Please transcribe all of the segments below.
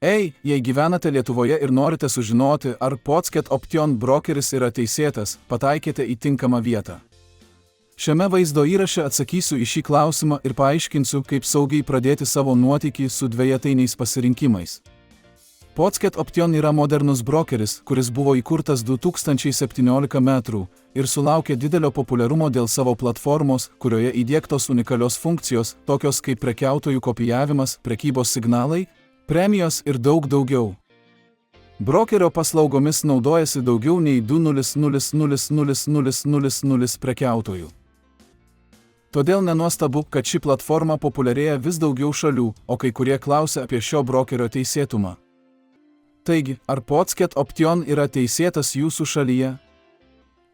Jei gyvenate Lietuvoje ir norite sužinoti, ar Podsket Option brokeris yra teisėtas, pataikėte į tinkamą vietą. Šiame vaizdo įraše atsakysiu į šį klausimą ir paaiškinsiu, kaip saugiai pradėti savo nuotykį su dvejetainiais pasirinkimais. Podsket Option yra modernus brokeris, kuris buvo įkurtas 2017 metų ir sulaukė didelio populiarumo dėl savo platformos, kurioje įdiegtos unikalios funkcijos, tokios kaip prekiautojų kopijavimas, prekybos signalai, premijos ir daug daugiau. Brokerio paslaugomis naudojasi daugiau nei 200,000 prekiautojų. Todėl nenuostabu, kad ši platforma populiarėja vis daugiau šalių, o kai kurie klausia apie šio brokerio teisėtumą. Taigi, ar Podsket Option yra teisėtas jūsų šalyje?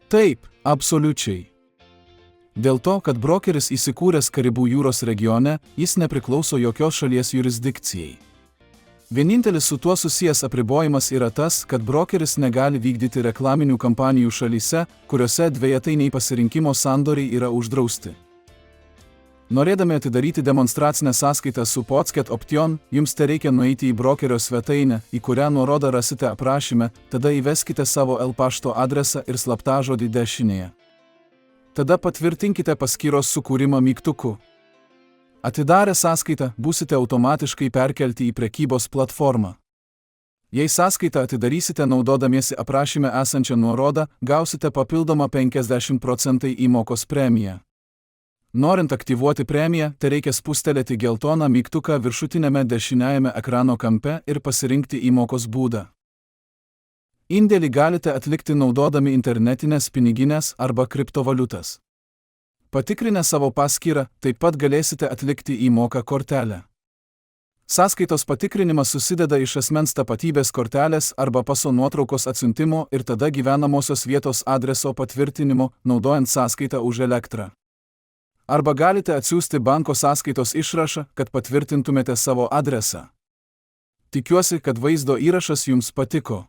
Taip, absoliučiai. Dėl to, kad brokeris įsikūręs Karibų jūros regione, jis nepriklauso jokios šalies jurisdikcijai. Vienintelis su tuo susijęs apribojimas yra tas, kad brokeris negali vykdyti reklaminių kampanijų šalyse, kuriuose dvejetainiai pasirinkimo sandoriai yra uždrausti. Norėdami atidaryti demonstracinę sąskaitą su Podsket Option, jums tereikia nueiti į brokerio svetainę, į kurią nuorodą rasite aprašyme, tada įveskite savo pašto adresą ir slaptažodį dešinėje. Tada patvirtinkite paskyros sukūrimą mygtuku. Atidarę sąskaitą, būsite automatiškai perkelti į prekybos platformą. Jei sąskaitą atidarysite naudodamiesi aprašyme esančią nuorodą, gausite papildomą 50% įmokos premiją. Norint aktyvuoti premiją, tereikia spustelėti geltoną mygtuką viršutiniame dešiniajame ekrano kampe ir pasirinkti įmokos būdą. Indėlį galite atlikti naudodami internetinės piniginės arba kriptovaliutas. Patikrinę savo paskyrą, taip pat galėsite atlikti įmoką kortelę. Sąskaitos patikrinimas susideda iš asmens tapatybės kortelės arba paso nuotraukos atsiuntimo ir tada gyvenamosios vietos adreso patvirtinimo, naudojant sąskaitą už elektrą. Arba galite atsiųsti banko sąskaitos išrašą, kad patvirtintumėte savo adresą. Tikiuosi, kad vaizdo įrašas jums patiko.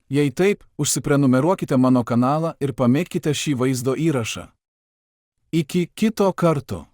Jei taip, užsiprenumeruokite mano kanalą ir pamėgkite šį vaizdo įrašą. Iki kito karto.